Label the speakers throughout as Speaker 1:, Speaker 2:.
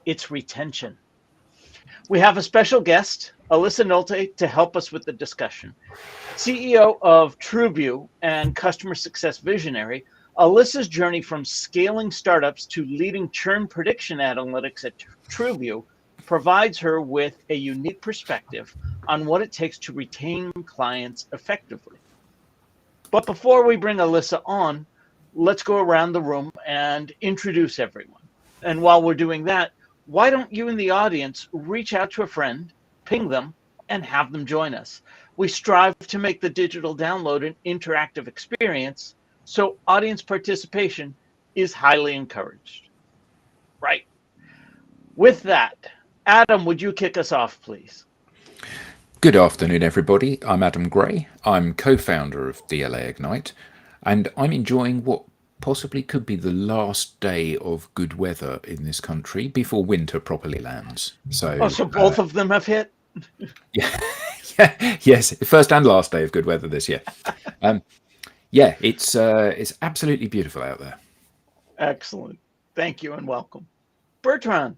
Speaker 1: it's retention. We have a special guest, Alyssa Nolte, to help us with the discussion. CEO of TruVue and customer success visionary, Alyssa's journey from scaling startups to leading churn prediction analytics at TruVue provides her with a unique perspective on what it takes to retain clients effectively. But before we bring Alyssa on, let's go around the room and introduce everyone. And while we're doing that, why don't you in the audience reach out to a friend, ping them, and have them join us? We strive to make the digital download an interactive experience, so audience participation is highly encouraged. Right. With that, Adam, would you kick us off, please?
Speaker 2: Good afternoon, everybody. I'm Adam Gray. I'm co-founder of DLA Ignite, and I'm enjoying what possibly could be the last day of good weather in this country before winter properly lands. So
Speaker 1: both of them have hit?
Speaker 2: Yeah, yes, first and last day of good weather this year. Yeah, it's absolutely beautiful out there.
Speaker 1: Excellent. Thank you and welcome. Bertrand.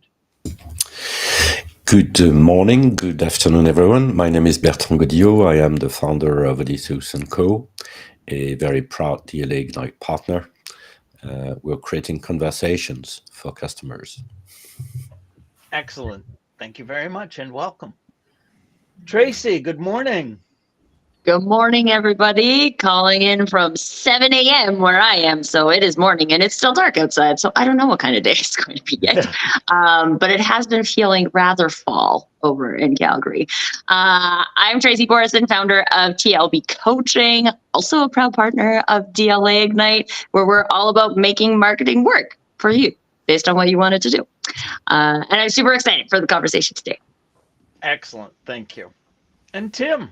Speaker 3: Good morning, good afternoon, everyone. My name is Bertrand Godillot. I am the founder of Odysseus & Co., a very proud DLA Ignite partner. We're creating conversations for customers.
Speaker 1: Excellent. Thank you very much and welcome. Tracy, good morning.
Speaker 4: Good morning, everybody. Calling in from 7 a.m. where I am. So it is morning and it's still dark outside. So I don't know what kind of day it's going to be yet. But it has been feeling rather fall over in Calgary. I'm Tracy Borison, founder of TLB Coaching, also a proud partner of DLA Ignite, where we're all about making marketing work for you based on what you wanted to do. And I'm super excited for the conversation today.
Speaker 1: Excellent. Thank you. And Tim.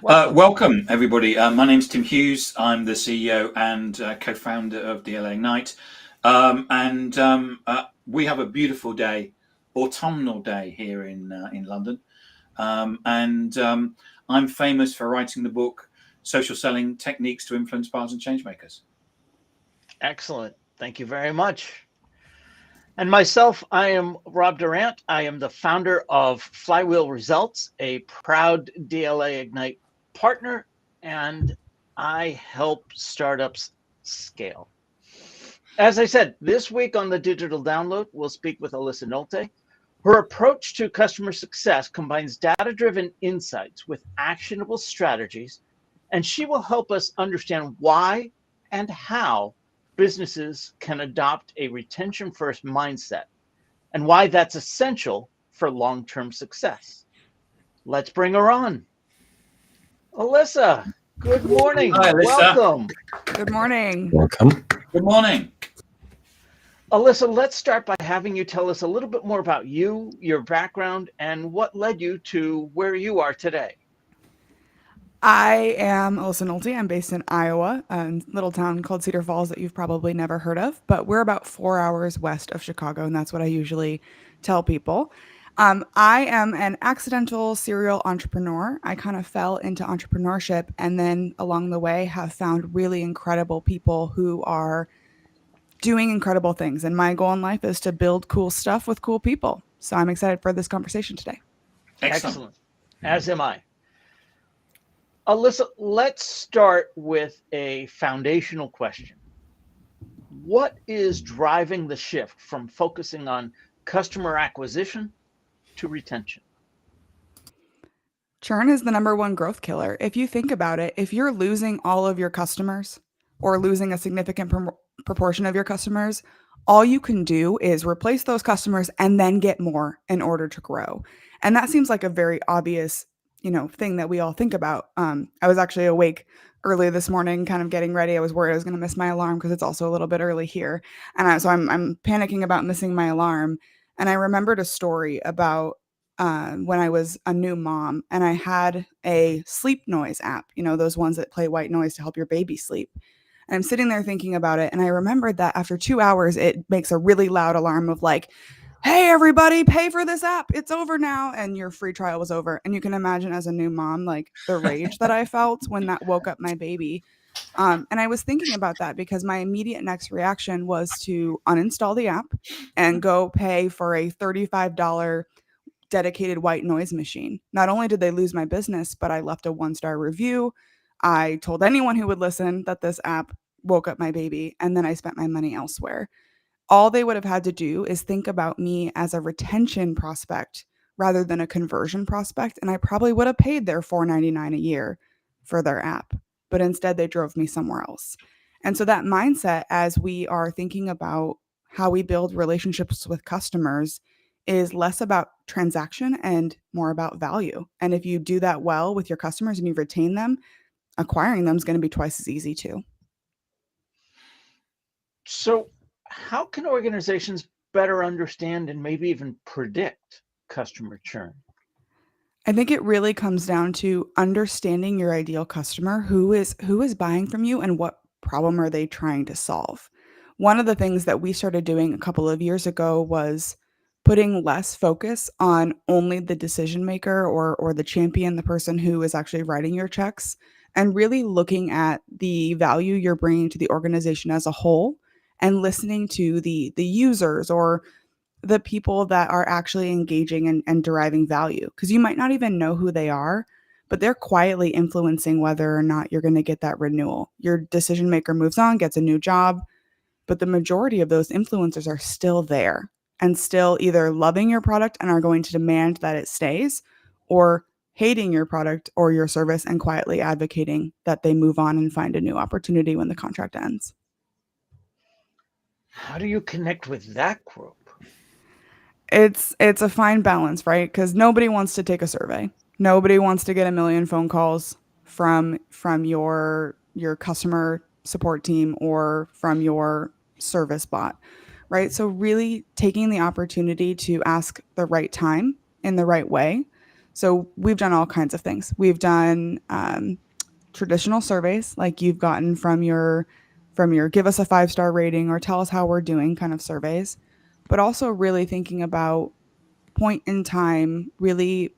Speaker 5: Welcome, everybody. My name's Tim Hughes. I'm the CEO and co-founder of DLA Ignite. We have a beautiful day, autumnal day here in London. I'm famous for writing the book, Social Selling Techniques to Influence Buyers and Changemakers.
Speaker 1: Excellent. Thank you very much. And myself, I am Rob Durant. I am the founder of Flywheel Results, a proud DLA Ignite partner, and I help startups scale. As I said, this week on the Digital Download, we'll speak with Alyssa Nolte. Her approach to customer success combines data-driven insights with actionable strategies, and she will help us understand why and how businesses can adopt a retention-first mindset and why that's essential for long-term success. Let's bring her on. Alyssa, good morning.
Speaker 5: Hi, Alyssa.
Speaker 1: Welcome.
Speaker 6: Good morning.
Speaker 3: Welcome.
Speaker 5: Good morning.
Speaker 1: Alyssa, let's start by having you tell us a little bit more about you, your background, and what led you to where you are today.
Speaker 6: I am Alyssa Nolte. I'm based in Iowa, a little town called Cedar Falls that you've probably never heard of, but we're about 4 hours west of Chicago, and that's what I usually tell people. I am an accidental serial entrepreneur. I kind of fell into entrepreneurship and then along the way have found really incredible people who are doing incredible things. And my goal in life is to build cool stuff with cool people. So I'm excited for this conversation today.
Speaker 1: Excellent. As am I. Alyssa, let's start with a foundational question. What is driving the shift from focusing on customer acquisition to retention?
Speaker 6: Churn is the number one growth killer. If you think about it, if you're losing all of your customers or losing a significant proportion of your customers, all you can do is replace those customers and then get more in order to grow. And that seems like a very obvious, thing that we all think about. I was actually awake early this morning, kind of getting ready. I was worried I was going to miss my alarm because it's also a little bit early here. And so I'm panicking about missing my alarm. And I remembered a story about when I was a new mom and I had a sleep noise app, those ones that play white noise to help your baby sleep. And I'm sitting there thinking about it. And I remembered that after 2 hours, it makes a really loud alarm of like, hey, everybody, pay for this app. It's over now. And your free trial was over. And you can imagine as a new mom, like the rage that I felt when that woke up my baby. And I was thinking about that because my immediate next reaction was to uninstall the app and go pay for a $35 dedicated white noise machine. Not only did they lose my business, but I left a 1-star review. I told anyone who would listen that this app woke up my baby, and then I spent my money elsewhere. All they would have had to do is think about me as a retention prospect rather than a conversion prospect, and I probably would have paid their $4.99 a year for their app, but instead they drove me somewhere else. And so that mindset, as we are thinking about how we build relationships with customers, is less about transaction and more about value. And if you do that well with your customers and you retain them, acquiring them is going to be twice as easy too.
Speaker 1: So, how can organizations better understand and maybe even predict customer churn?
Speaker 6: I think it really comes down to understanding your ideal customer, who is buying from you and what problem are they trying to solve. One of the things that we started doing a couple of years ago was putting less focus on only the decision maker or the champion, the person who is actually writing your checks, and really looking at the value you're bringing to the organization as a whole and listening to the users or the people that are actually engaging and deriving value, because you might not even know who they are, but they're quietly influencing whether or not you're going to get that renewal. Your decision maker moves on, gets a new job, but the majority of those influencers are still there and still either loving your product and are going to demand that it stays, or hating your product or your service and quietly advocating that they move on and find a new opportunity when the contract ends.
Speaker 1: How do you connect with that group?
Speaker 6: It's a fine balance, right? Because nobody wants to take a survey. Nobody wants to get a million phone calls from your customer support team or from your service bot, right? So really taking the opportunity to ask the right time in the right way. So we've done all kinds of things. We've done traditional surveys like you've gotten from your give us a 5-star rating or tell us how we're doing kind of surveys, but also really thinking about point in time, really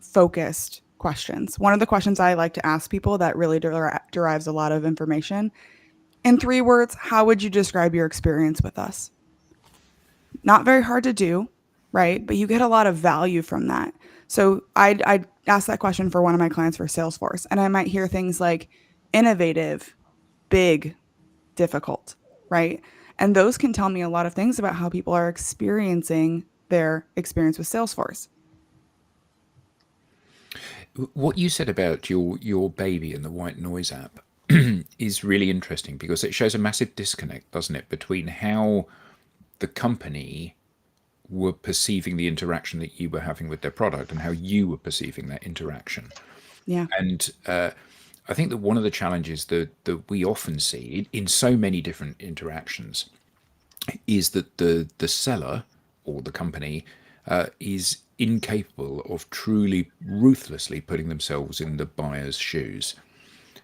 Speaker 6: focused questions. One of the questions I like to ask people that really derives a lot of information: in 3 words, how would you describe your experience with us? Not very hard to do, right? But you get a lot of value from that. So I'd ask that question for one of my clients for Salesforce, and I might hear things like innovative, big, difficult, right? And those can tell me a lot of things about how people are experiencing their experience with Salesforce.
Speaker 2: What you said about your baby and the white noise app is really interesting, because it shows a massive disconnect, doesn't it, between how the company were perceiving the interaction that you were having with their product and how you were perceiving that interaction.
Speaker 6: Yeah.
Speaker 2: And I think that one of the challenges that we often see in so many different interactions is that the seller or the company is incapable of truly ruthlessly putting themselves in the buyer's shoes.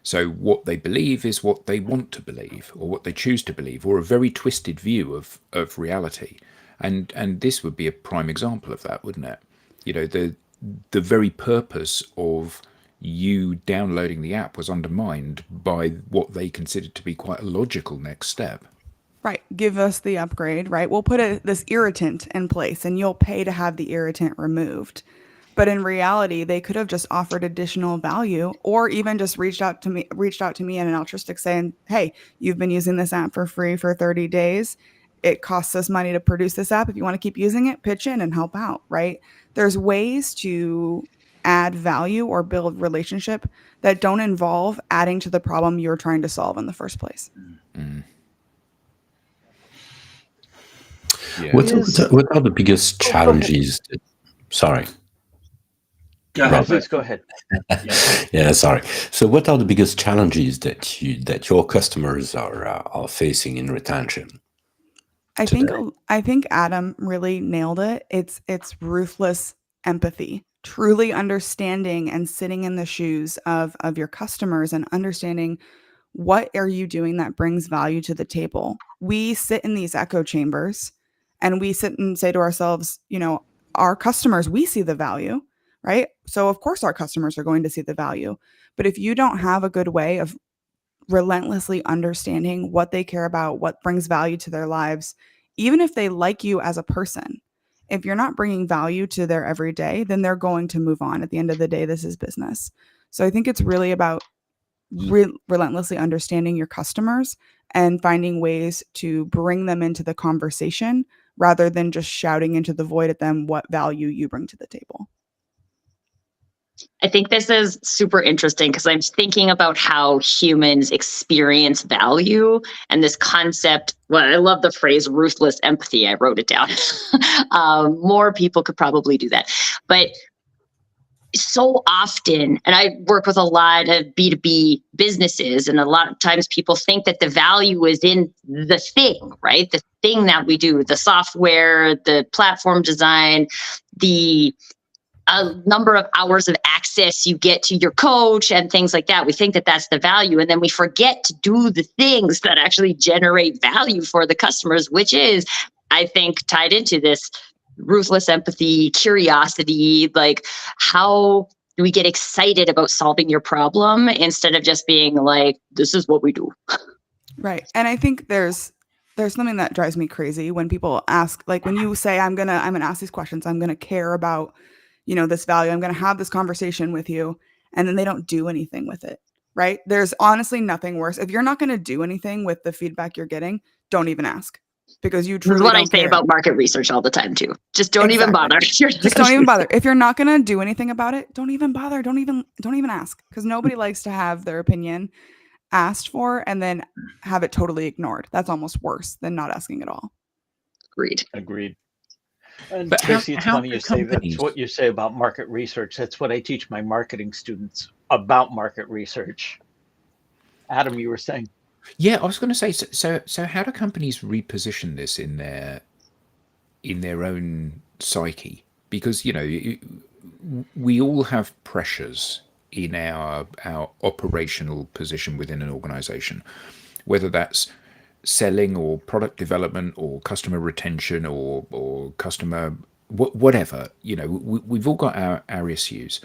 Speaker 2: So what they believe is what they want to believe, or what they choose to believe, or a very twisted view of reality. And this would be a prime example of that, wouldn't it? You know, the very purpose of you downloading the app was undermined by what they considered to be quite a logical next step.
Speaker 6: Right. Give us the upgrade, right? We'll put this irritant in place and you'll pay to have the irritant removed. But in reality, they could have just offered additional value, or even just reached out to me in an altruistic saying, hey, you've been using this app for free for 30 days. It costs us money to produce this app. If you want to keep using it, pitch in and help out, right? There's ways to add value or build relationship that don't involve adding to the problem you're trying to solve in the first place.
Speaker 2: Mm. Yeah.
Speaker 3: What are the biggest challenges? Sorry.
Speaker 5: Go ahead.
Speaker 1: Please go ahead.
Speaker 3: Yeah, sorry. So, what are the biggest challenges that your customers are facing in retention?
Speaker 6: I think Adam really nailed it. It's ruthless empathy, truly understanding and sitting in the shoes of your customers and understanding what are you doing that brings value to the table. We sit in these echo chambers and we sit and say to ourselves, you know, our customers, we see the value, right? So of course our customers are going to see the value. But if you don't have a good way of relentlessly understanding what they care about, what brings value to their lives, even if they like you as a person. If you're not bringing value to their everyday, then they're going to move on. At the end of the day, this is business. So I think it's really about relentlessly understanding your customers and finding ways to bring them into the conversation rather than just shouting into the void at them what value you bring to the table.
Speaker 4: I think this is super interesting because I'm thinking about how humans experience value and this concept. Well, I love the phrase ruthless empathy. I wrote it down. More people could probably do that. But so often, and I work with a lot of B2B businesses, and a lot of times people think that the value is in the thing, right? The thing that we do, the software, the platform design, the number of hours of access you get to your coach and things like that. We think that that's the value. And then we forget to do the things that actually generate value for the customers, which is, I think, tied into this ruthless empathy, curiosity, like how do we get excited about solving your problem instead of just being like, this is what we do.
Speaker 6: Right. And I think there's something that drives me crazy when people ask, like when you say, I'm gonna ask these questions, I'm gonna care about, this value, I'm gonna have this conversation with you, and then they don't do anything with it. Right. There's honestly nothing worse. If you're not gonna do anything with the feedback you're getting, don't even ask. Because you truly
Speaker 4: This is what
Speaker 6: don't
Speaker 4: I say
Speaker 6: care.
Speaker 4: about market research all the time too. Just don't even bother.
Speaker 6: Just don't even bother. If you're not going to do anything about it, don't even bother. Don't even ask, because nobody likes to have their opinion asked for and then have it totally ignored. That's almost worse than not asking at all.
Speaker 1: Agreed. And
Speaker 2: But
Speaker 1: Tracy, it's funny you say
Speaker 2: companies-
Speaker 1: that's what you say about market research. That's what I teach my marketing students about market research. Adam, you were saying.
Speaker 2: Yeah, I was going to say. So how do companies reposition this in their own psyche? Because we all have pressures in our operational position within an organization, whether that's selling or product development or customer retention or customer whatever. We've all got our issues.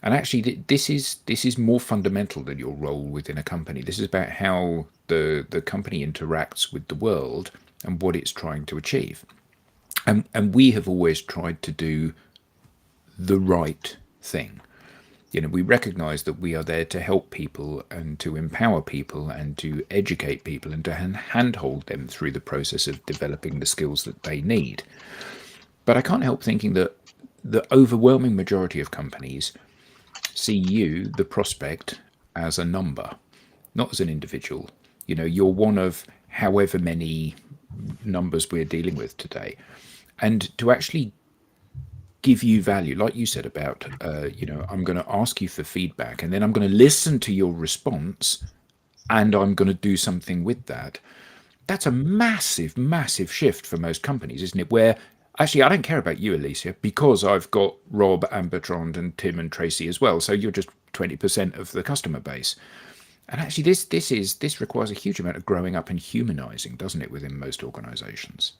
Speaker 2: And actually, this is more fundamental than your role within a company. This is about how the company interacts with the world and what it's trying to achieve. And we have always tried to do the right thing. We recognize that we are there to help people and to empower people and to educate people and to handhold them through the process of developing the skills that they need. But I can't help thinking that the overwhelming majority of companies see you, the prospect, as a number, not as an individual. You're one of however many numbers we're dealing with today. And to actually give you value, like you said about, I'm going to ask you for feedback and then I'm going to listen to your response and I'm going to do something with that. That's a massive, massive shift for most companies, isn't it? Where actually, I don't care about you, Alicia, because I've got Rob and Bertrand and Tim and Tracy as well. So you're just 20% of the customer base. And actually, this requires a huge amount of growing up and humanizing, doesn't it, within most organizations?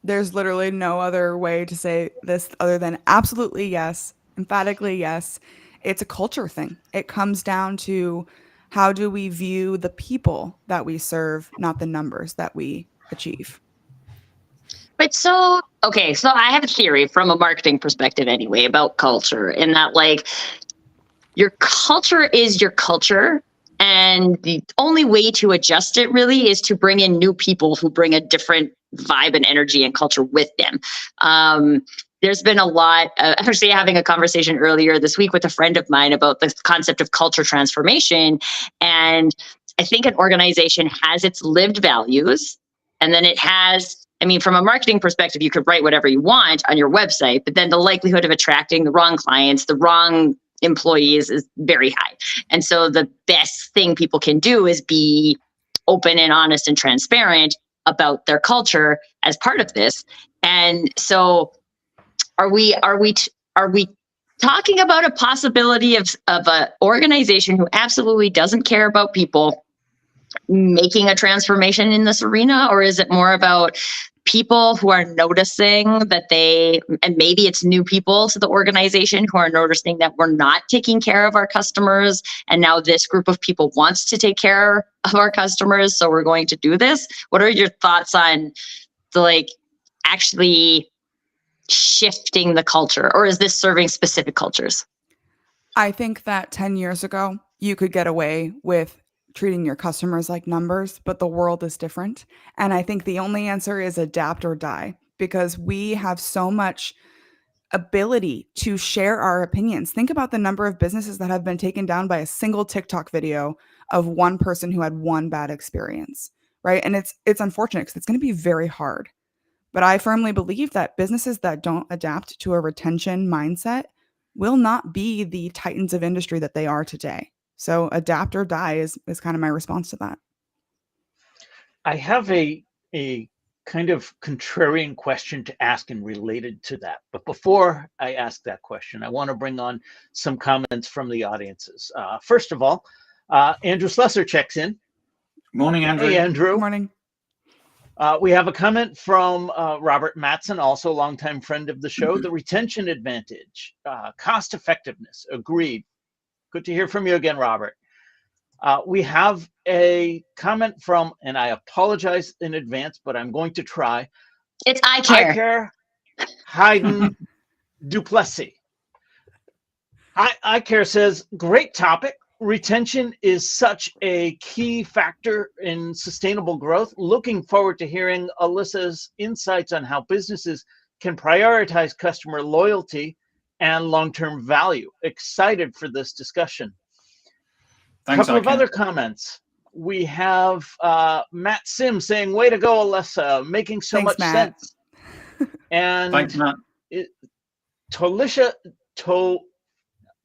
Speaker 6: There's literally no other way to say this other than absolutely yes, emphatically yes. It's a culture thing. It comes down to how do we view the people that we serve, not the numbers that we achieve.
Speaker 4: But so I have a theory from a marketing perspective anyway about culture, in that like your culture is your culture. And the only way to adjust it really is to bring in new people who bring a different vibe and energy and culture with them. There's been a lot, actually having a conversation earlier this week with a friend of mine about the concept of culture transformation. And I think an organization has its lived values, and then it has, from a marketing perspective, you could write whatever you want on your website, but then the likelihood of attracting the wrong clients, the wrong employees is very high. And so the best thing people can do is be open and honest and transparent about their culture as part of this. And so are we talking about a possibility of an organization who absolutely doesn't care about people making a transformation in this arena? Or is it more about people who are noticing that and maybe it's new people to the organization who are noticing that we're not taking care of our customers. And now this group of people wants to take care of our customers. So we're going to do this. What are your thoughts on actually shifting the culture, or is this serving specific cultures?
Speaker 6: I think that 10 years ago, you could get away with treating your customers like numbers, but the world is different. And I think the only answer is adapt or die, because we have so much ability to share our opinions. Think about the number of businesses that have been taken down by a single TikTok video of one person who had one bad experience, right? And it's unfortunate because it's going to be very hard. But I firmly believe that businesses that don't adapt to a retention mindset will not be the titans of industry that they are today. So adapt or die is kind of my response to that.
Speaker 1: I have a kind of contrarian question to ask and related to that. But before I ask that question, I want to bring on some comments from the audiences. First of all, Andrew Slesser checks in.
Speaker 5: Morning, Andrew.
Speaker 1: Hey, Andrew.
Speaker 6: Good morning.
Speaker 1: We have a comment from Robert Matson, also a longtime friend of the show. The retention advantage, cost effectiveness, agreed. Good to hear from you again, Robert. We have a comment from, and I apologize in advance, but I'm going to try.
Speaker 4: It's I care.
Speaker 1: I care, Hayden Duplessis. I care says, great topic. Retention is such a key factor in sustainable growth. Looking forward to hearing Alyssa's insights on how businesses can prioritize customer loyalty and long-term value. Excited for this discussion.
Speaker 5: Thanks,
Speaker 1: A couple of other comments. We have Matt Sims saying, way to go, Alyssa, making so
Speaker 6: Thanks,
Speaker 1: much
Speaker 6: Matt.
Speaker 1: sense. And
Speaker 5: Thanks, Matt.
Speaker 1: Tolisha,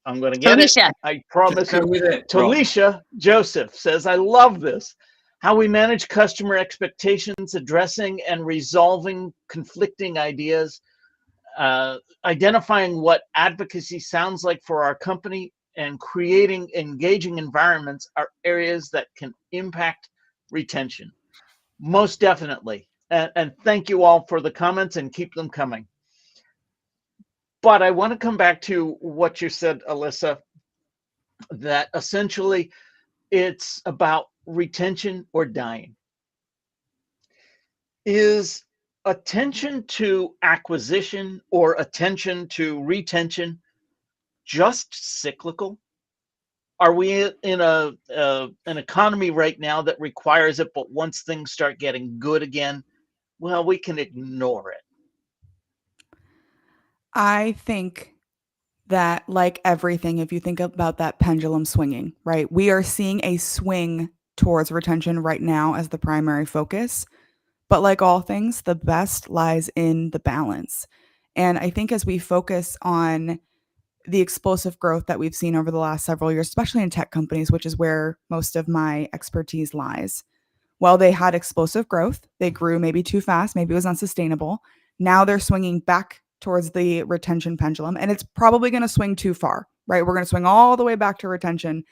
Speaker 1: I'm going to get
Speaker 4: Tolisha.
Speaker 1: it. I promise
Speaker 5: Just go
Speaker 1: you.
Speaker 5: with it, Rob.
Speaker 1: Tolisha Joseph says, I love this. How we manage customer expectations, addressing and resolving conflicting ideas, identifying what advocacy sounds like for our company, and creating engaging environments are areas that can impact retention. Most definitely. And thank you all for the comments, and keep them coming. But I want to come back to what you said, Alyssa, that essentially it's about retention or dying. Is attention to acquisition or attention to retention just cyclical? Are we in an economy right now that requires it, but once things start getting good again, well, we can ignore it?
Speaker 6: I think that, like everything, if you think about that pendulum swinging, right? We are seeing a swing towards retention right now as the primary focus. But like all things, the best lies in the balance. And I think as we focus on the explosive growth that we've seen over the last several years, especially in tech companies, which is where most of my expertise lies. Well, they had explosive growth. They grew maybe too fast. Maybe it was unsustainable. Now they're swinging back towards the retention pendulum, and it's probably going to swing too far, right? We're going to swing all the way back to retention,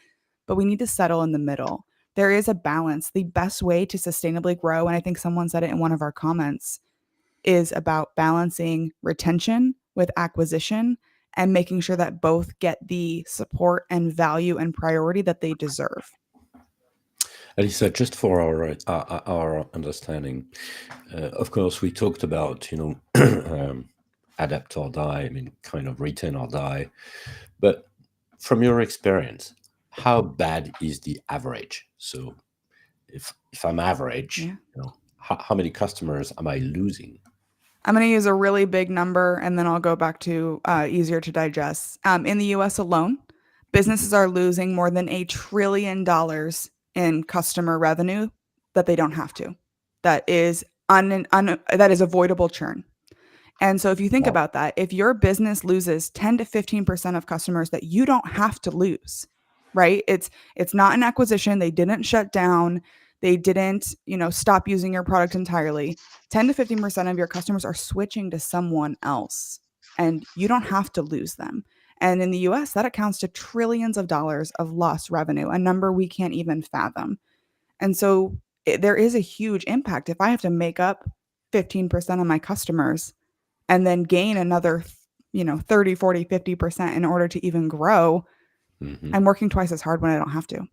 Speaker 6: but we need to settle in the middle. There is a balance. The best way to sustainably grow, and I think someone said it in one of our comments, is about balancing retention with acquisition and making sure that both get the support and value and priority that they deserve.
Speaker 3: Alyssa, just for our understanding, of course, we talked about, adapt or die, I mean, kind of retain or die. But from your experience, how bad is the average? So if I'm average, how many customers am I losing?
Speaker 6: I'm going to use a really big number, and then I'll go back to easier to digest. In the US alone, businesses are losing more than $1 trillion in customer revenue that they don't have to. That is that is avoidable churn. And so if you think about that, if your business loses 10 to 15% of customers that you don't have to lose, right? It's not an acquisition. They didn't shut down. They didn't, stop using your product entirely. 10 to 15% of your customers are switching to someone else, and you don't have to lose them. And in the US, that accounts to trillions of dollars of lost revenue, a number we can't even fathom. And so there is a huge impact. If I have to make up 15% of my customers and then gain another, 30, 40, 50% in order to even grow. I'm working twice as hard when I don't have to.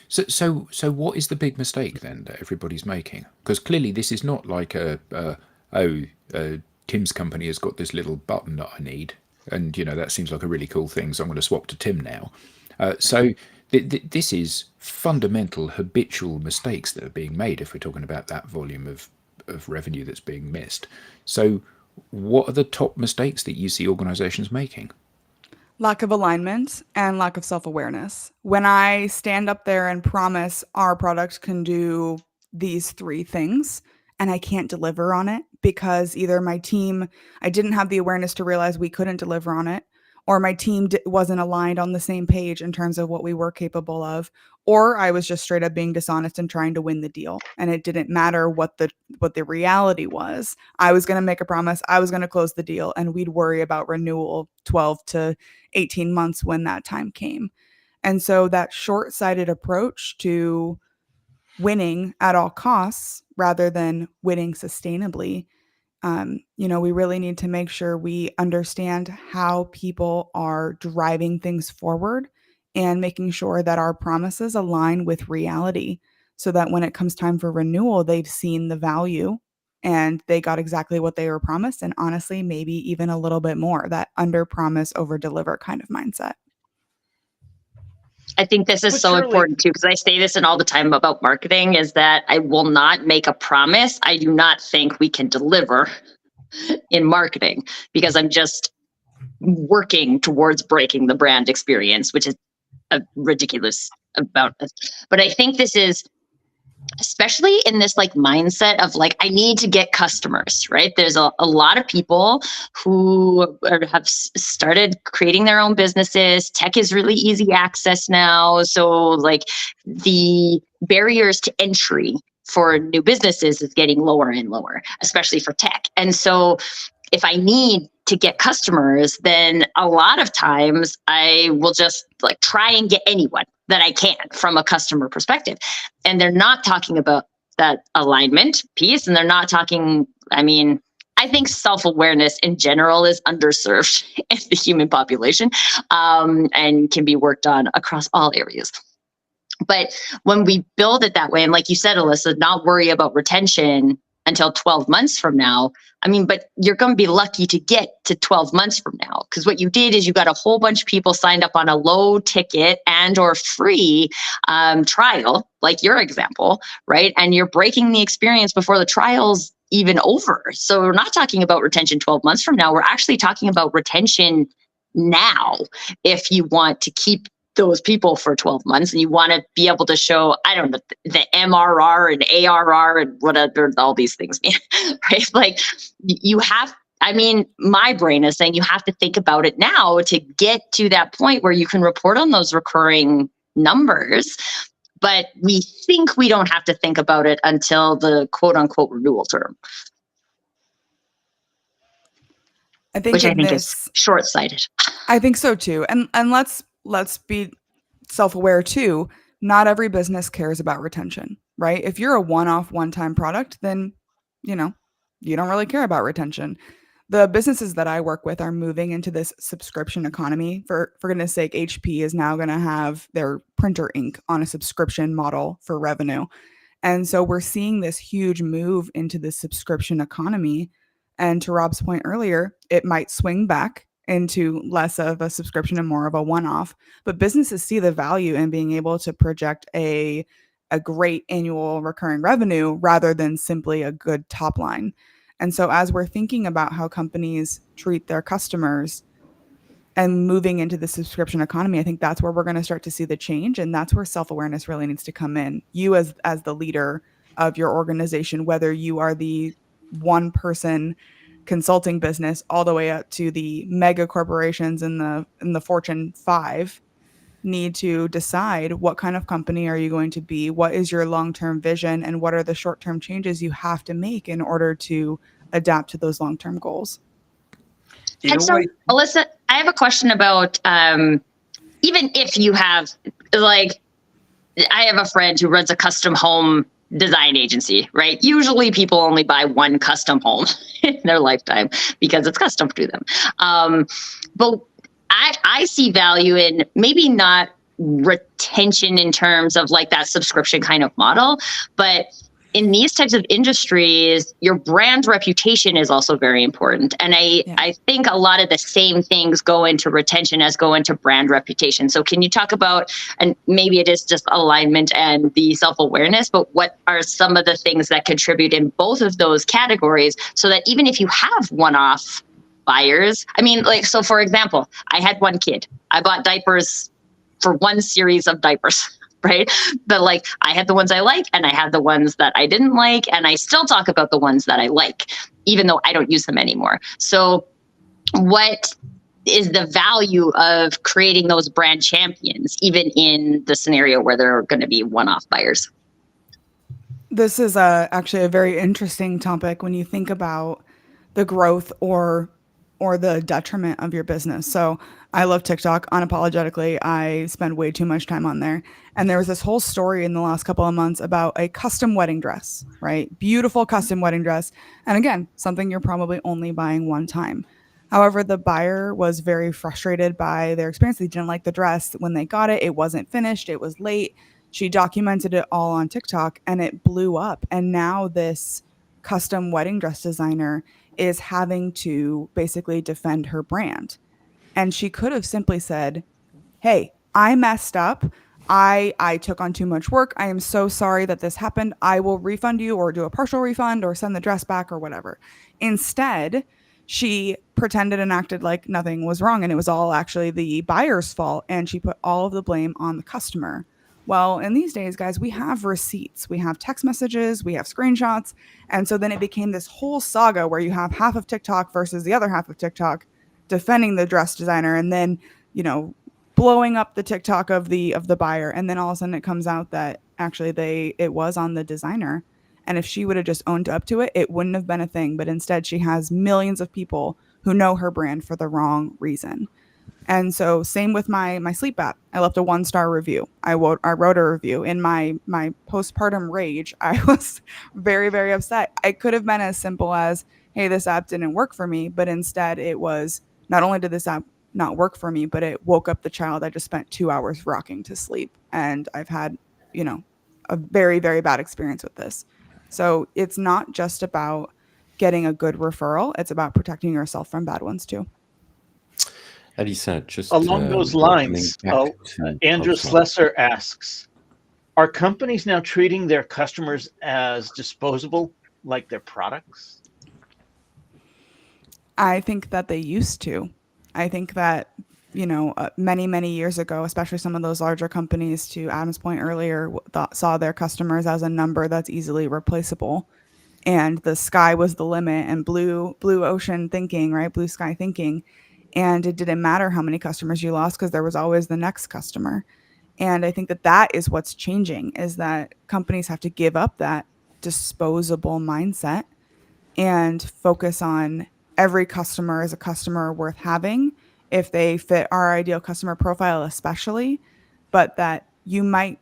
Speaker 2: So what is the big mistake then that everybody's making? Because clearly this is not like Tim's company has got this little button that I need, and that seems like a really cool thing, so I'm going to swap to Tim now. So this is fundamental habitual mistakes that are being made if we're talking about that volume of revenue that's being missed. So what are the top mistakes that you see organizations making?
Speaker 6: Lack of alignment and lack of self-awareness. When I stand up there and promise our product can do these 3 things and I can't deliver on it because either my team, I didn't have the awareness to realize we couldn't deliver on it, or my team wasn't aligned on the same page in terms of what we were capable of, or I was just straight up being dishonest and trying to win the deal. And it didn't matter what the reality was. I was going to make a promise. I was going to close the deal, and we'd worry about renewal 12 to 18 months when that time came. And so that short-sighted approach to winning at all costs rather than winning sustainably, we really need to make sure we understand how people are driving things forward and making sure that our promises align with reality so that when it comes time for renewal, they've seen the value and they got exactly what they were promised. And honestly, maybe even a little bit more, that under promise, over deliver kind of mindset.
Speaker 4: I think this is so important too, because I say this in all the time about marketing, is that I will not make a promise I do not think we can deliver in marketing, because I'm just working towards breaking the brand experience, which is a ridiculous about it. But I think this is, especially in this mindset of I need to get customers, right? There's a lot of people who have started creating their own businesses. Tech is really easy access now. So the barriers to entry for new businesses is getting lower and lower, especially for tech. And so if I need to get customers, then a lot of times I will just try and get anyone that I can from a customer perspective. And they're not talking about that alignment piece. And they're not talking, I think self-awareness in general is underserved in the human population, and can be worked on across all areas. But when we build it that way, and like you said, Alyssa, not worry about retention until 12 months from now. But you're going to be lucky to get to 12 months from now, because what you did is you got a whole bunch of people signed up on a low ticket and or free trial, like your example, right? And you're breaking the experience before the trial's even over. So we're not talking about retention 12 months from now. We're actually talking about retention now. If you want to keep those people for 12 months and you want to be able to show, the MRR and ARR and whatever all these things mean, right? You have, my brain is saying you have to think about it now to get to that point where you can report on those recurring numbers. But we think we don't have to think about it until the quote unquote renewal term.
Speaker 6: I think
Speaker 4: is short-sighted.
Speaker 6: I think so too. And let's be self-aware too. Not every business cares about retention, right? If you're a one-off, one-time product, then, you don't really care about retention. The businesses that I work with are moving into this subscription economy. For goodness sake, HP is now going to have their printer ink on a subscription model for revenue. And so we're seeing this huge move into the subscription economy. And to Rob's point earlier, it might swing back into less of a subscription and more of a one-off. But businesses see the value in being able to project a great annual recurring revenue rather than simply a good top line. And so as we're thinking about how companies treat their customers and moving into the subscription economy, I think that's where we're going to start to see the change. And that's where self-awareness really needs to come in. You as the leader of your organization, whether you are the one person consulting business all the way up to the mega corporations in the Fortune 5, need to decide what kind of company are you going to be, what is your long-term vision, and what are the short-term changes you have to make in order to adapt to those long-term goals.
Speaker 4: And so, Alyssa, I have a question about even if you have, I have a friend who runs a custom home design agency, right? Usually people only buy one custom home in their lifetime because it's custom to them. But I see value in maybe not retention in terms of like that subscription kind of model, but in these types of industries, your brand reputation is also very important. And I think a lot of the same things go into retention as go into brand reputation. So can you talk about, and maybe it is just alignment and the self-awareness, but what are some of the things that contribute in both of those categories so that even if you have one-off buyers, I mean, like, so for example, I had one kid. I bought diapers for one series of diapers. Right. But like I had the ones I like and I had the ones that I didn't like. And I still talk about the ones that I like, even though I don't use them anymore. So what is the value of creating those brand champions, even in the scenario where there are going to be one-off buyers?
Speaker 6: This is actually a very interesting topic when you think about the growth or the detriment of your business. So I love TikTok unapologetically. I spend way too much time on there. And there was this whole story in the last couple of months about a custom wedding dress, right? Beautiful custom wedding dress. And again, something you're probably only buying one time. However, the buyer was very frustrated by their experience. They didn't like the dress. When they got it, it wasn't finished. It was late. She documented it all on TikTok and it blew up. And now this custom wedding dress designer is having to basically defend her brand. And she could have simply said, hey, I messed up. I took on too much work. I am so sorry that this happened. I will refund you or do a partial refund or send the dress back or whatever. Instead, she pretended and acted like nothing was wrong and it was all actually the buyer's fault. And she put all of the blame on the customer. Well, in these days, guys, we have receipts, we have text messages, we have screenshots. And so then it became this whole saga where you have half of TikTok versus the other half of TikTok defending the dress designer and then, blowing up the TikTok of the buyer. And then all of a sudden it comes out that actually it was on the designer. And if she would have just owned up to it, it wouldn't have been a thing. But instead she has millions of people who know her brand for the wrong reason. And so same with my sleep app. I left a 1-star review. I wrote a review. In my postpartum rage, I was very, very upset. It could have been as simple as, hey, this app didn't work for me. But instead it was, not only did this app not work for me, but it woke up the child I just spent 2 hours rocking to sleep. And I've had, a very, very bad experience with this. So it's not just about getting a good referral. It's about protecting yourself from bad ones too.
Speaker 3: Alyssa, just
Speaker 1: along those lines, Andrew Slesser asks, are companies now treating their customers as disposable, like their products?
Speaker 6: I think that they used to. I think that, many, many years ago, especially some of those larger companies, to Adam's point earlier, saw their customers as a number that's easily replaceable. And the sky was the limit and blue ocean thinking, right? Blue sky thinking. And it didn't matter how many customers you lost because there was always the next customer. And I think that is what's changing, is that companies have to give up that disposable mindset and focus on every customer is a customer worth having if they fit our ideal customer profile, especially, but that you might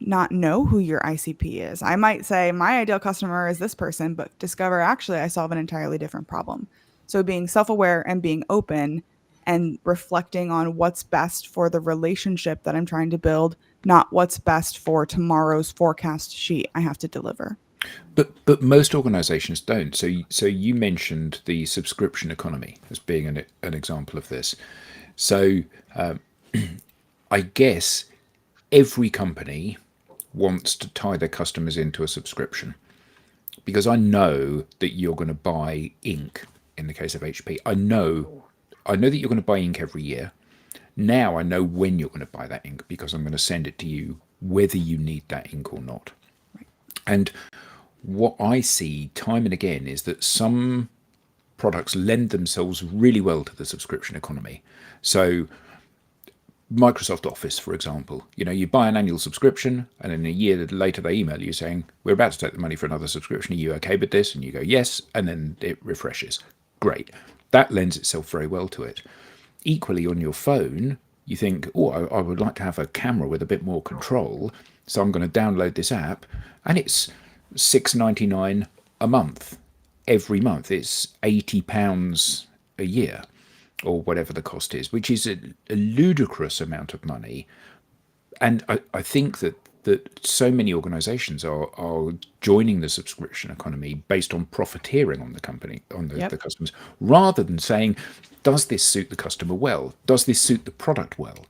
Speaker 6: not know who your ICP is. I might say my ideal customer is this person, but discover actually I solve an entirely different problem. So being self-aware and being open and reflecting on what's best for the relationship that I'm trying to build, not what's best for tomorrow's forecast sheet I have to deliver.
Speaker 2: But most organizations don't. So you mentioned the subscription economy as being an example of this. So I guess every company wants to tie their customers into a subscription, because I know that you're going to buy ink in the case of HP. I know that you're going to buy ink every year. Now I know when you're going to buy that ink because I'm going to send it to you whether you need that ink or not. Right. And what I see time and again is that some products lend themselves really well to the subscription economy. So Microsoft Office, for example, you buy an annual subscription and then a year later they email you saying, we're about to take the money for another subscription. Are you okay with this? And you go, yes. And then it refreshes. Great. That lends itself very well to it. Equally on your phone, you think, I would like to have a camera with a bit more control. So I'm going to download this app, and it's $6.99 a month. Every month it's £80 a year, or whatever the cost is, which is a ludicrous amount of money. And I think that so many organizations are joining the subscription economy based on profiteering on the company, on the customers, rather than saying, does this suit the customer well? Does this suit the product well?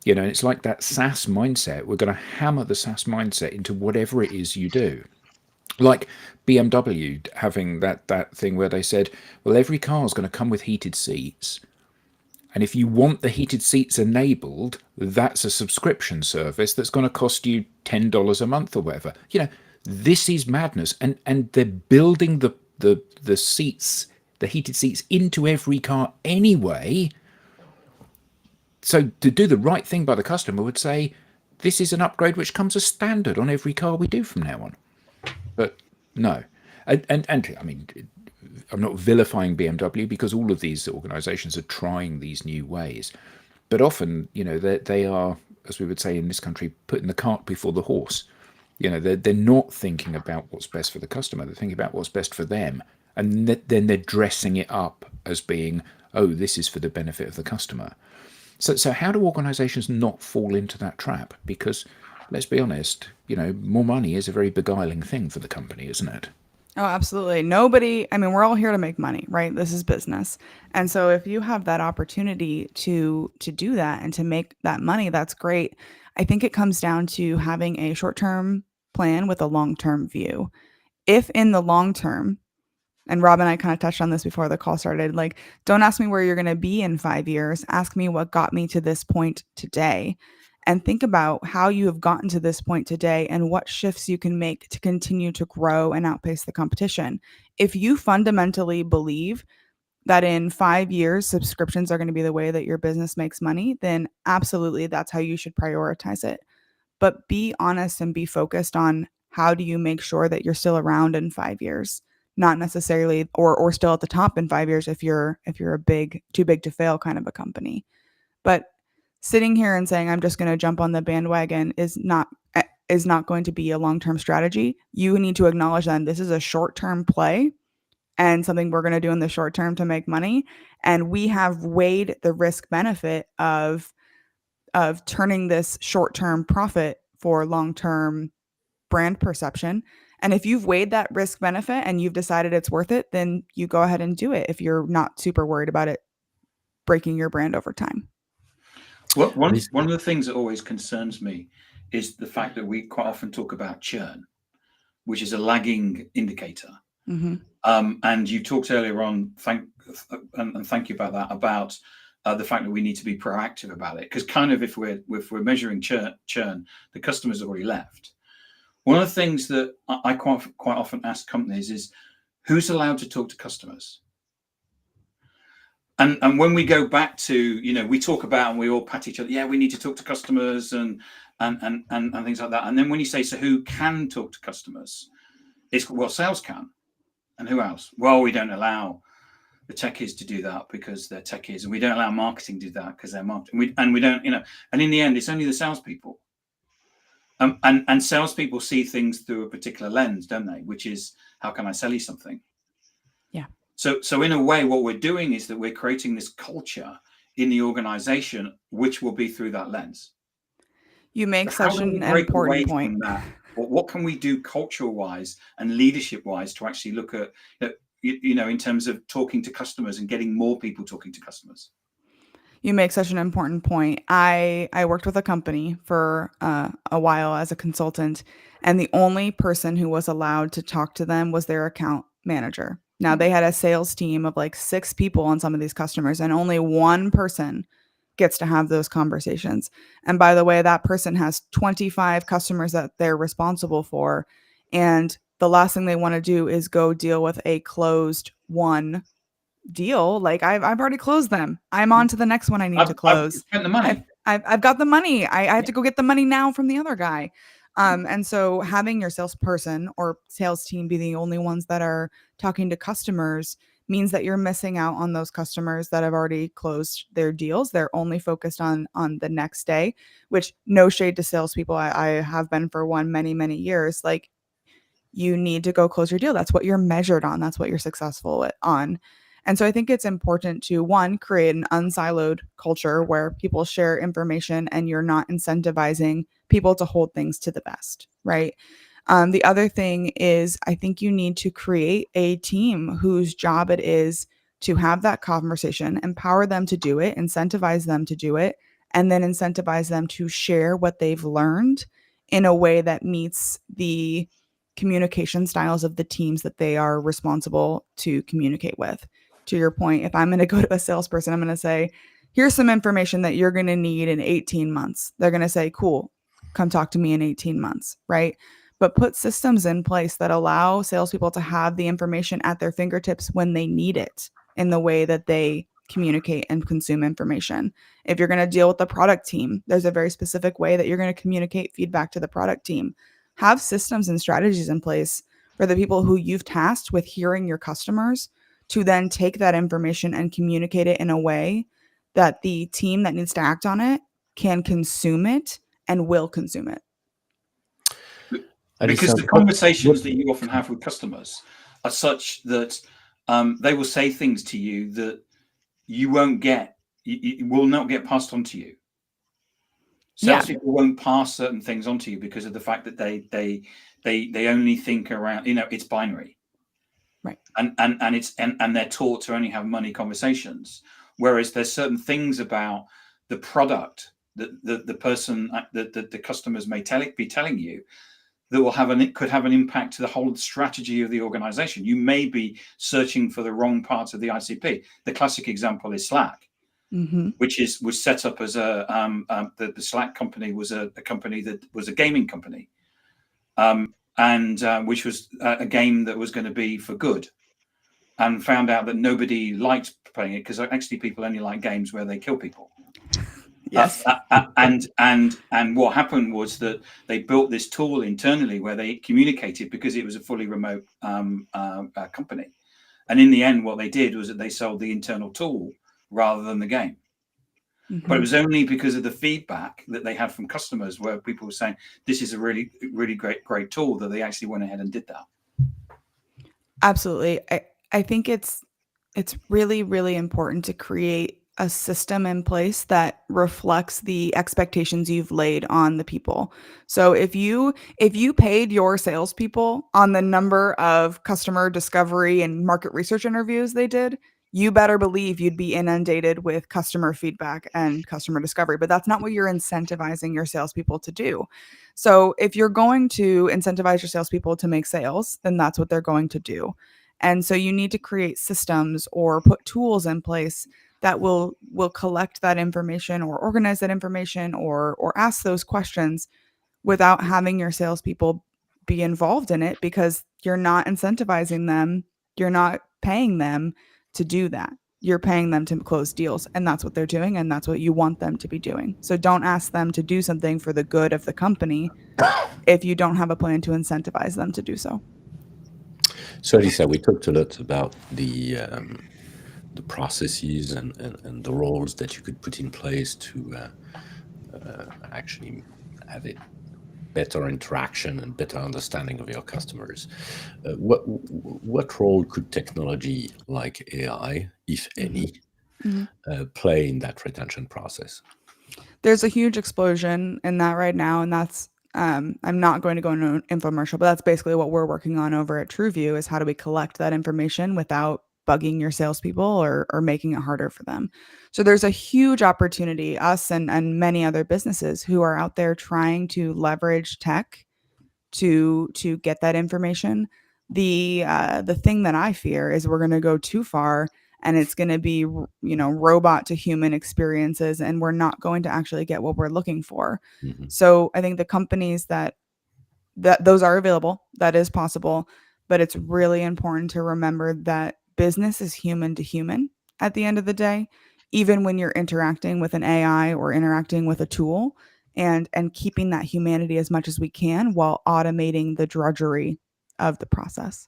Speaker 2: You know, it's like that SaaS mindset. We're going to hammer the SaaS mindset into whatever it is you do. Like BMW having that thing where they said, well, every car is going to come with heated seats. And if you want the heated seats enabled, that's a subscription service that's going to cost you $10 a month or whatever. You know, this is madness. And they're building the seats, the heated seats into every car anyway. So to do the right thing by the customer would say, this is an upgrade which comes as standard on every car we do from now on. But no. And I mean, I'm not vilifying BMW, because all of these organizations are trying these new ways. But often, you know, they are, as we would say in this country, putting the cart before the horse. You know, they're not thinking about what's best for the customer. They're thinking about what's best for them. And then they're dressing it up as being, oh, this is for the benefit of the customer. So how do organizations not fall into that trap? Because let's be honest, you know, more money is a very beguiling thing for the company, isn't it?
Speaker 6: Oh, absolutely. Nobody, I mean, we're all here to make money, right? This is business. And so if you have that opportunity to do that and to make that money, that's great. I think it comes down to having a short-term plan with a long-term view. If in the long term, and Rob and I kind of touched on this before the call started, like, don't ask me where you're going to be in 5 years. Ask me what got me to this point today. And think about how you have gotten to this point today and what shifts you can make to continue to grow and outpace the competition. If you fundamentally believe that in 5 years, subscriptions are going to be the way that your business makes money, then absolutely that's how you should prioritize it. But be honest and be focused on how do you make sure that you're still around in 5 years, not necessarily or still at the top in 5 years if you're a too big to fail kind of a company. But sitting here and saying I'm just going to jump on the bandwagon is not going to be a long-term strategy. You need to acknowledge that this is a short-term play and something we're going to do in the short term to make money. And we have weighed the risk benefit of turning this short-term profit for long-term brand perception. And if you've weighed that risk benefit and you've decided it's worth it, then you go ahead and do it if you're not super worried about it breaking your brand over time.
Speaker 5: Well, one of the things that always concerns me is the fact that we quite often talk about churn, which is a lagging indicator.
Speaker 6: Mm-hmm.
Speaker 5: And you talked earlier on, thank you about that, about the fact that we need to be proactive about it. Because kind of if we're measuring churn, the customer's already left. One of the things that I quite often ask companies is, who's allowed to talk to customers? And when we go back to, you know, we talk about and we all pat each other, yeah, we need to talk to customers and things like that. And then when you say, so who can talk to customers? It's, well, sales can. And who else? Well, we don't allow the techies to do that because they're techies, and we don't allow marketing to do that because they're marketing. We don't, you know, and in the end, it's only the salespeople. And salespeople see things through a particular lens, don't they? Which is, how can I sell you something?
Speaker 6: Yeah.
Speaker 5: So in a way, what we're doing is that we're creating this culture in the organization, which will be through that lens.
Speaker 6: You make
Speaker 5: So
Speaker 6: such an important point.
Speaker 5: What can we do cultural-wise and leadership-wise to actually look at, you know, in terms of talking to customers and getting more people talking to customers?
Speaker 6: You make such an important point. I worked with a company for a while as a consultant, and the only person who was allowed to talk to them was their account manager. Now, they had a sales team of like 6 people on some of these customers, and only one person gets to have those conversations. And by the way, that person has 25 customers that they're responsible for. And the last thing they want to do is go deal with a closed one deal. Like, I've already closed them. I'm on to the next one I need to close.
Speaker 5: I've spent the money.
Speaker 6: I've got the money. I have to go get the money now from the other guy. And so having your salesperson or sales team be the only ones that are talking to customers means that you're missing out on those customers that have already closed their deals. They're only focused on the next day, which, no shade to salespeople. I have been for many, many years. Like, you need to go close your deal. That's what you're measured on. That's what you're successful on. And so I think it's important to, one, create an unsiloed culture where people share information and you're not incentivizing people to hold things to the best, right? The other thing is, I think you need to create a team whose job it is to have that conversation, empower them to do it, incentivize them to do it, and then incentivize them to share what they've learned in a way that meets the communication styles of the teams that they are responsible to communicate with. To your point, if I'm going to go to a salesperson, I'm going to say, here's some information that you're going to need in 18 months. They're going to say, cool, come talk to me in 18 months, right? But put systems in place that allow salespeople to have the information at their fingertips when they need it in the way that they communicate and consume information. If you're going to deal with the product team, there's a very specific way that you're going to communicate feedback to the product team. Have systems and strategies in place for the people who you've tasked with hearing your customers to then take that information and communicate it in a way that the team that needs to act on it can consume it and will consume it.
Speaker 5: Because the conversations that you often have with customers are such that they will say things to you that you won't get, it will not get passed on to you. Salespeople won't pass certain things on to you because of the fact that they only think around, it's binary.
Speaker 6: Right.
Speaker 5: And they're taught to only have money conversations. Whereas there's certain things about the product that the person, that the customers may be telling you, that could have an impact to the whole strategy of the organization. You may be searching for the wrong part of the ICP. The classic example is Slack, which was set up as the Slack company was a company that was a gaming company, and which was a game that was going to be for good, and found out that nobody liked playing it because actually people only like games where they kill people.
Speaker 6: Yes.
Speaker 5: And what happened was that they built this tool internally where they communicated because it was a fully remote company. And in the end, what they did was that they sold the internal tool rather than the game. But it was only because of the feedback that they had from customers where people were saying, this is a really, really great tool, that they actually went ahead and did that.
Speaker 6: Absolutely. I think it's really, really important to create a system in place that reflects the expectations you've laid on the people. So if you paid your salespeople on the number of customer discovery and market research interviews they did, you better believe you'd be inundated with customer feedback and customer discovery. But that's not what you're incentivizing your salespeople to do. So if you're going to incentivize your salespeople to make sales, then that's what they're going to do. And so you need to create systems or put tools in place that will collect that information or organize that information or ask those questions without having your salespeople be involved in it, because you're not incentivizing them. You're not paying them to do that. You're paying them to close deals, and that's what they're doing, and that's what you want them to be doing. So don't ask them to do something for the good of the company if you don't have a plan to incentivize them to do so.
Speaker 3: So Alyssa, we talked a lot about the processes and the roles that you could put in place to actually have a better interaction and better understanding of your customers. What role could technology like AI, if any, play in that retention process?
Speaker 6: There's a huge explosion in that right now, and that's I'm not going to go into an infomercial, but that's basically what we're working on over at TruVue, is how do we collect that information without bugging your salespeople or making it harder for them. So there's a huge opportunity, us and many other businesses who are out there trying to leverage tech to get that information. The thing that I fear is we're going to go too far, and it's going to be, robot to human experiences, and we're not going to actually get what we're looking for. So I think the companies that those are available, that is possible, but it's really important to remember that business is human to human at the end of the day, even when you're interacting with an AI or interacting with a tool, and keeping that humanity as much as we can while automating the drudgery of the process.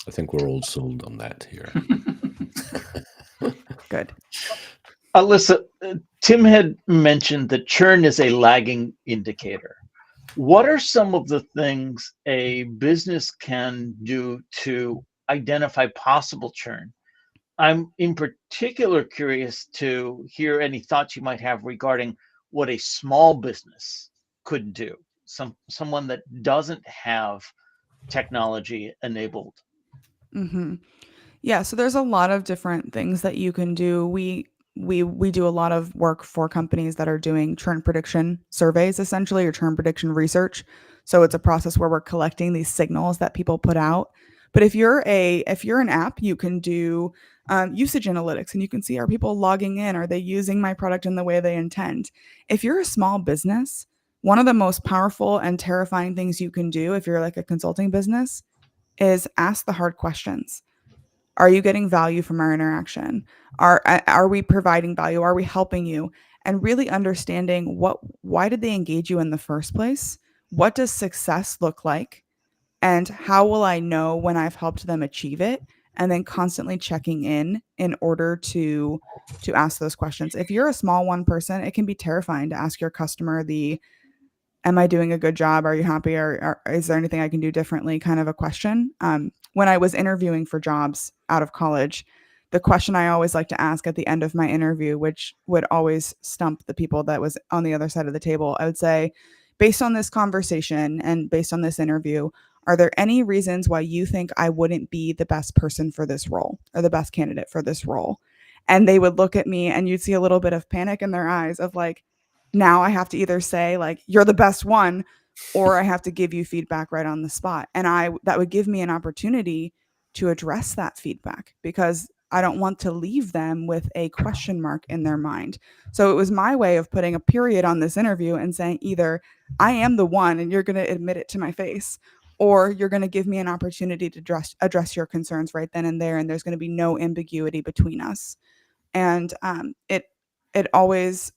Speaker 3: I think we're all sold on that here.
Speaker 6: Good.
Speaker 1: Alyssa, Tim had mentioned that churn is a lagging indicator. What are some of the things a business can do to identify possible churn? I'm in particular curious to hear any thoughts you might have regarding what a small business could do. Someone that doesn't have technology enabled.
Speaker 6: Mm-hmm. Yeah, so there's a lot of different things that you can do. We do a lot of work for companies that are doing churn prediction surveys, essentially, or churn prediction research. So it's a process where we're collecting these signals that people put out. But if you're an app, you can do usage analytics, and you can see, are people logging in? Are they using my product in the way they intend? If you're a small business, one of the most powerful and terrifying things you can do if you're like a consulting business is ask the hard questions. Are you getting value from our interaction? Are we providing value? Are we helping you? And really understanding why did they engage you in the first place? What does success look like? And how will I know when I've helped them achieve it? And then constantly checking in order to ask those questions. If you're a small one person, it can be terrifying to ask your customer am I doing a good job? Are you happy? Or is there anything I can do differently? Kind of a question. When I was interviewing for jobs out of college, the question I always like to ask at the end of my interview, which would always stump the people that was on the other side of the table, I would say, based on this conversation and based on this interview, are there any reasons why you think I wouldn't be the best person for this role or the best candidate for this role? And they would look at me and you'd see a little bit of panic in their eyes of like, now I have to either say like, you're the best one, or I have to give you feedback right on the spot. And that would give me an opportunity to address that feedback, because I don't want to leave them with a question mark in their mind. So it was my way of putting a period on this interview and saying either I am the one and you're going to admit it to my face, or you're going to give me an opportunity to address your concerns right then and there. And there's going to be no ambiguity between us. And it always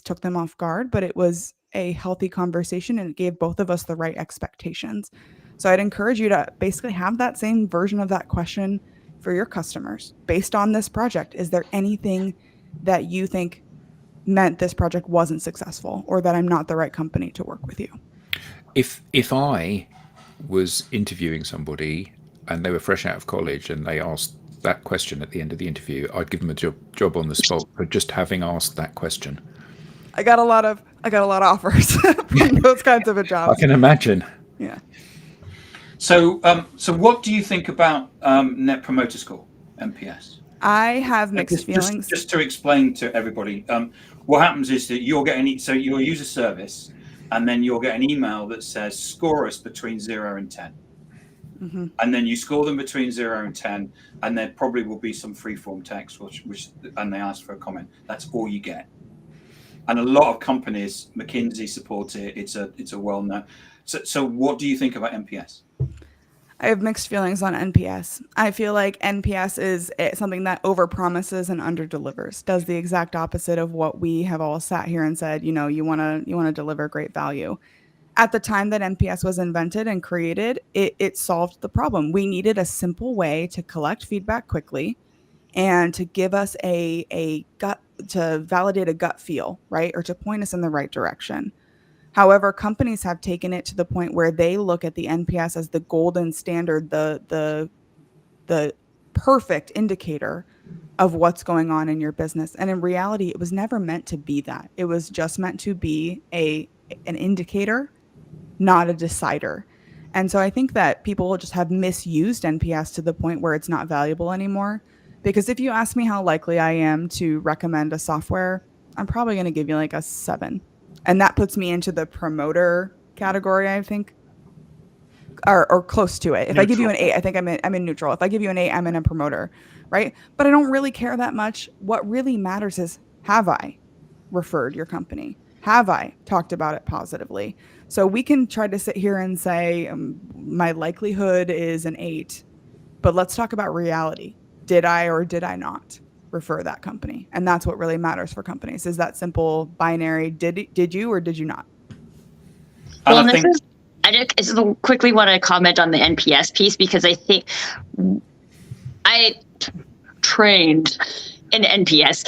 Speaker 6: took them off guard, but it was a healthy conversation and it gave both of us the right expectations. So I'd encourage you to basically have that same version of that question for your customers. Based on this project, is there anything that you think meant this project wasn't successful, or that I'm not the right company to work with you?
Speaker 2: If I was interviewing somebody and they were fresh out of college and they asked that question at the end of the interview, I'd give them a job on the spot for just having asked that question.
Speaker 6: I got a lot of offers from those kinds of jobs.
Speaker 2: I can imagine.
Speaker 6: Yeah.
Speaker 5: So what do you think about Net Promoter Score, NPS?
Speaker 6: I have mixed feelings.
Speaker 5: Just to explain to everybody, what happens is that you'll use a service, and then you'll get an email that says score us between 0 and 10. Mm-hmm. And then you score them between 0 and 10, and there probably will be some free-form text, and they ask for a comment. That's all you get. And a lot of companies, McKinsey supports it. It's a well-known. So what do you think about NPS?
Speaker 6: I have mixed feelings on NPS. I feel like NPS is something that overpromises and underdelivers, does the exact opposite of what we have all sat here and said, you want to deliver great value. At the time that NPS was invented and created, it solved the problem. We needed a simple way to collect feedback quickly and to give us to validate a gut feel, right? Or to point us in the right direction. However, companies have taken it to the point where they look at the NPS as the golden standard, the perfect indicator of what's going on in your business. And in reality, it was never meant to be that. It was just meant to be an indicator, not a decider. And so I think that people will just have misused NPS to the point where it's not valuable anymore. Because if you ask me how likely I am to recommend a software, I'm probably going to give you like a 7. And that puts me into the promoter category, I think, or close to it. If neutral. I give you an 8, I think I'm in neutral. If I give you an 8, I'm in a promoter, right? But I don't really care that much. What really matters is, have I referred your company? Have I talked about it positively? So we can try to sit here and say my likelihood is an 8, but let's talk about reality. Did I or did I not refer that company? And that's what really matters for companies, is that simple binary, did you or did you not?
Speaker 4: Well, I just quickly want to comment on the NPS piece, because I think I trained in NPS.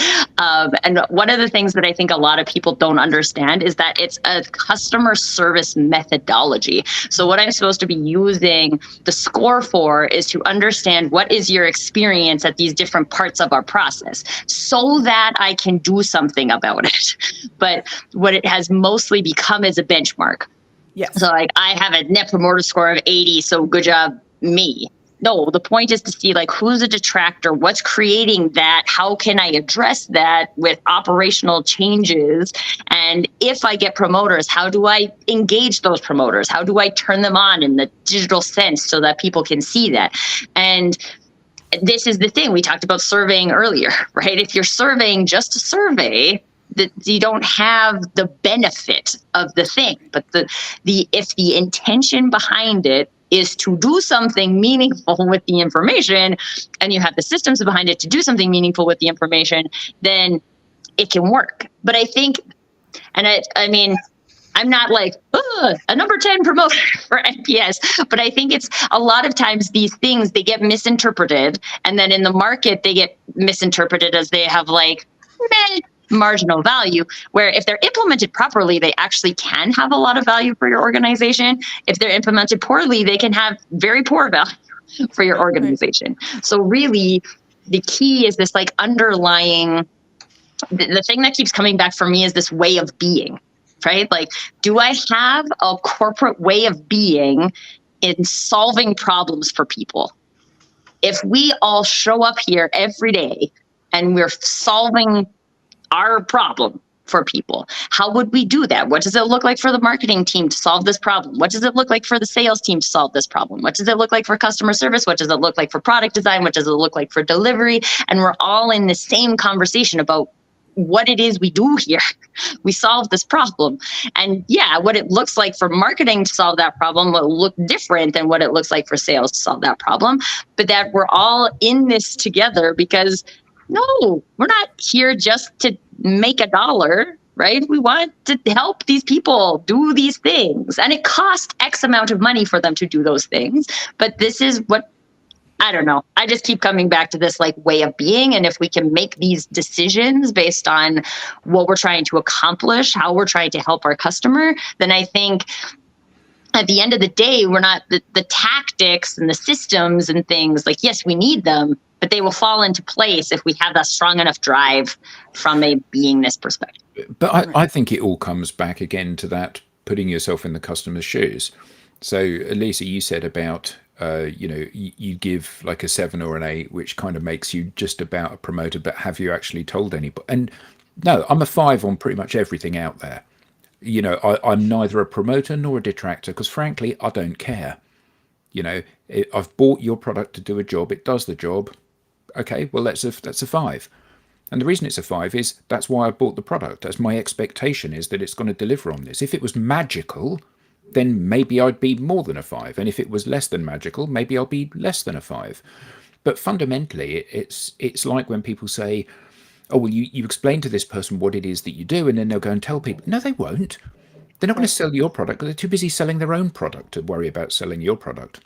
Speaker 4: And one of the things that I think a lot of people don't understand is that it's a customer service methodology. So what I'm supposed to be using the score for is to understand what is your experience at these different parts of our process so that I can do something about it. But what it has mostly become is a benchmark.
Speaker 6: Yes.
Speaker 4: So like I have a net promoter score of 80, so good job, me. No, the point is to see like who's a detractor, what's creating that, how can I address that with operational changes, and if I get promoters, how do I engage those promoters? How do I turn them on in the digital sense so that people can see that? And this is the thing we talked about surveying earlier, right? If you're surveying just a survey, that you don't have the benefit of the thing, but if the intention behind it is to do something meaningful with the information, and you have the systems behind it to do something meaningful with the information, then it can work. But I think, and I mean, I'm not like a number 10 promoter for NPS, but I think it's a lot of times these things, they get misinterpreted, and then in the market, they get misinterpreted as they have like marginal value, where if they're implemented properly, they actually can have a lot of value for your organization. If they're implemented poorly, they can have very poor value for your organization. Right. So really, the key is this like underlying, the thing that keeps coming back for me is this way of being, right? Like, do I have a corporate way of being in solving problems for people? If we all show up here every day and we're solving our problem for people, how would we do that? What does it look like for the marketing team to solve this problem? What does it look like for the sales team to solve this problem? What does it look like for customer service? What does it look like for product design? What does it look like for delivery? And we're all in the same conversation about what it is we do here. We solve this problem. And yeah, what it looks like for marketing to solve that problem will look different than what it looks like for sales to solve that problem. But that we're all in this together because no, we're not here just to make a dollar, right? We want to help these people do these things. And it costs X amount of money for them to do those things. But this is what, I don't know. I just keep coming back to this like way of being. And if we can make these decisions based on what we're trying to accomplish, how we're trying to help our customer, then I think at the end of the day, we're not the tactics and the systems and things like, yes, we need them, but they will fall into place if we have that strong enough drive from a beingness perspective.
Speaker 2: But I think it all comes back again to that putting yourself in the customer's shoes. So, Alyssa, you said about, you give like a 7 or an 8, which kind of makes you just about a promoter, but have you actually told anybody? And no, I'm a 5 on pretty much everything out there. I'm neither a promoter nor a detractor because, frankly, I don't care. I've bought your product to do a job. It does the job. Okay, well, that's a 5. And the reason it's a 5 is that's why I bought the product. That's my expectation is that it's going to deliver on this. If it was magical, then maybe I'd be more than a 5. And if it was less than magical, maybe I'll be less than a 5. But fundamentally, it's like when people say, oh, well, you explain to this person what it is that you do, and then they'll go and tell people. No, they won't. They're not going to sell your product because they're too busy selling their own product to worry about selling your product.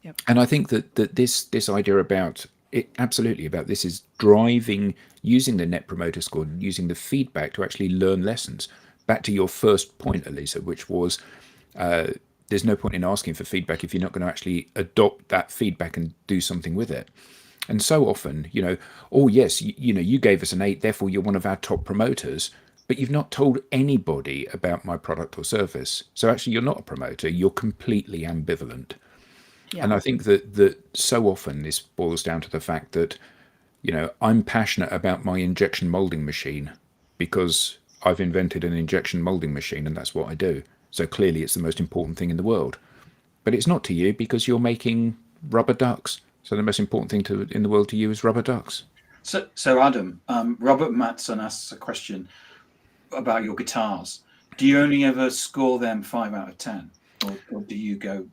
Speaker 2: Yep. And I think that this idea about it, absolutely about this is driving, using the net promoter score, using the feedback to actually learn lessons. Back to your first point, Alyssa, which was there's no point in asking for feedback if you're not going to actually adopt that feedback and do something with it. And so often, oh yes, you gave us an 8, therefore you're one of our top promoters, but you've not told anybody about my product or service. So actually you're not a promoter, you're completely ambivalent. Yeah. And I think that so often this boils down to the fact that, I'm passionate about my injection molding machine because I've invented an injection molding machine and that's what I do. So clearly it's the most important thing in the world. But it's not to you because you're making rubber ducks. So the most important thing in the world to you is rubber ducks.
Speaker 5: So Adam, Robert Matson asks a question about your guitars. Do you only ever score them 5 out of 10, or do you go?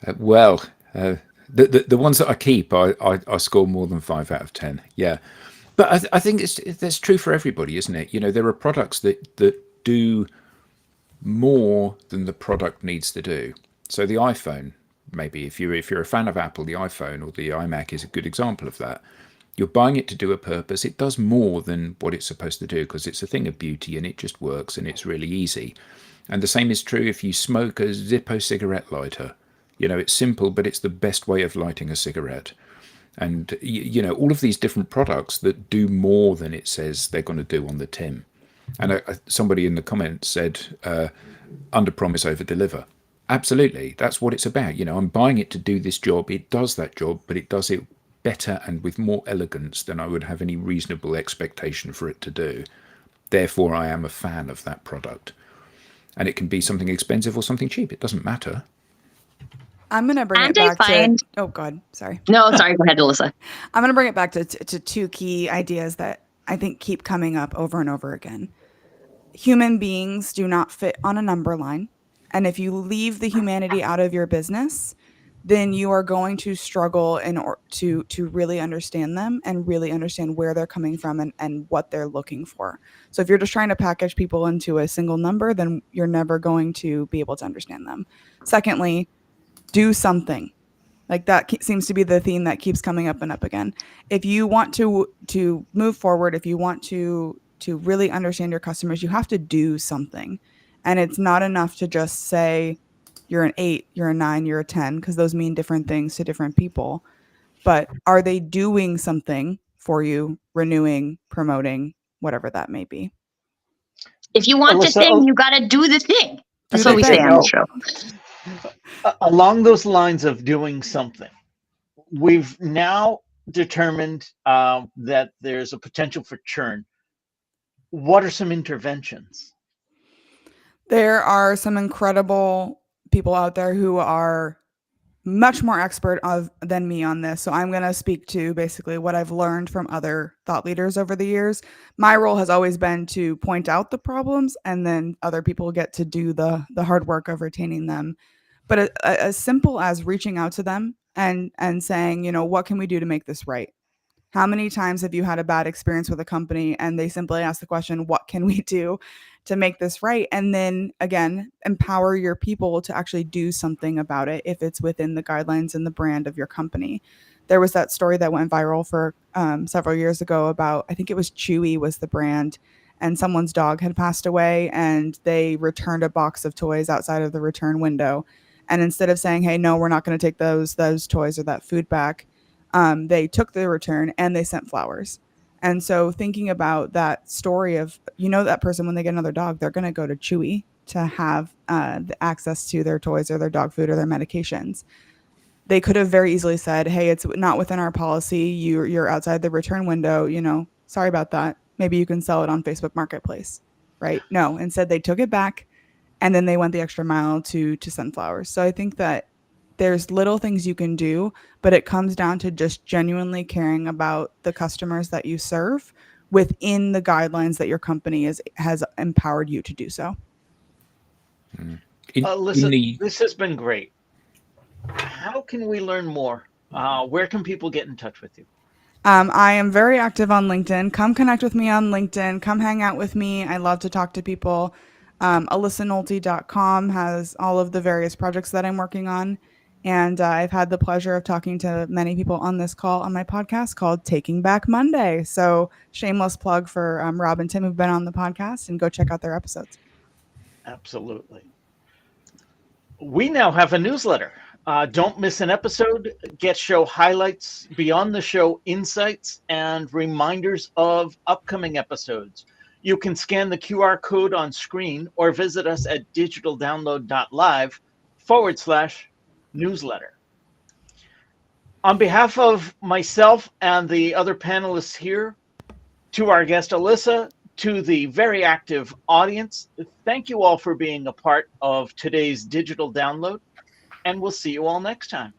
Speaker 2: The ones that I keep, I score more than 5 out of 10. Yeah, but I think that's true for everybody, isn't it? There are products that do more than the product needs to do. So the iPhone, maybe if you're a fan of Apple, the iPhone or the iMac is a good example of that. You're buying it to do a purpose. It does more than what it's supposed to do because it's a thing of beauty and it just works and it's really easy. And the same is true if you smoke a Zippo cigarette lighter. You know, it's simple, but it's the best way of lighting a cigarette. And, you know, all of these different products that do more than it says they're going to do on the tin. And somebody in the comments said, under promise, over deliver. Absolutely. That's what it's about. You know, I'm buying it to do this job. It does that job, but it does it better and with more elegance than I would have any reasonable expectation for it to do. Therefore, I am a fan of that product. And it can be something expensive or something cheap. It doesn't matter.
Speaker 6: I'm going to bring
Speaker 4: And
Speaker 6: it
Speaker 4: I
Speaker 6: back
Speaker 4: find-
Speaker 6: to... Oh, God. Sorry.
Speaker 4: No, sorry. Go ahead, Alyssa.
Speaker 6: I'm going to bring it back to two key ideas that I think keep coming up over and over again. Human beings do not fit on a number line. And if you leave the humanity out of your business, then you are going to struggle to really understand them and really understand where they're coming from and what they're looking for. So if you're just trying to package people into a single number, then you're never going to be able to understand them. Secondly, do something. Like that seems to be the theme that keeps coming up and up again. If you want to move forward, if you want to really understand your customers, you have to do something. And it's not enough to just say you're an 8, you're a 9, you're a 10, because those mean different things to different people. But are they doing something for you, renewing, promoting, whatever that may be?
Speaker 4: If you want the
Speaker 1: Alyssa,
Speaker 4: thing, you got to do the thing. That's
Speaker 6: Do
Speaker 4: what
Speaker 6: the
Speaker 4: we say
Speaker 6: thing.
Speaker 4: on the show.
Speaker 1: Along those lines of doing something, we've now determined that there's a potential for churn. What are some interventions?
Speaker 6: There are some incredible people out there who are much more expert than me on this. So I'm going to speak to basically what I've learned from other thought leaders over the years. My role has always been to point out the problems, and then other people get to do the hard work of retaining them. But as simple as reaching out to them and saying, you know, what can we do to make this right? How many times have you had a bad experience with a company and they simply ask the question, what can we do to make this right? And then again, empower your people to actually do something about it if it's within the guidelines and the brand of your company. There was that story that went viral for several years ago about, I think it was Chewy was the brand, and someone's dog had passed away and they returned a box of toys outside of the return window. And instead of saying, hey, no, we're not going to take those toys or that food back, they took the return and they sent flowers. And so thinking about that story of, you know, that person, when they get another dog, they're going to go to Chewy to have the access to their toys or their dog food or their medications. They could have very easily said, hey, it's not within our policy. You're outside the return window. You know, sorry about that. Maybe you can sell it on Facebook Marketplace, right? No, instead they took it back and then they went the extra mile to send flowers. So I think that there's little things you can do, but it comes down to just genuinely caring about the customers that you serve within the guidelines that your company has empowered you to do so.
Speaker 1: Alyssa, this has been great. How can we learn more? Where can people get in touch with you?
Speaker 6: I am very active on LinkedIn. Come connect with me on LinkedIn. Come hang out with me. I love to talk to people. AlyssaNolte.com has all of the various projects that I'm working on. And I've had the pleasure of talking to many people on this call on my podcast called Taking Back Monday. So shameless plug for Rob and Tim who've been on the podcast, and go check out their episodes.
Speaker 1: Absolutely. We now have a newsletter. Don't miss an episode. Get show highlights, beyond the show insights, and reminders of upcoming episodes. You can scan the QR code on screen or visit us at digitaldownload.live/newsletter. On behalf of myself and the other panelists here, to our guest Alyssa, to the very active audience, thank you all for being a part of today's Digital Download, and we'll see you all next time.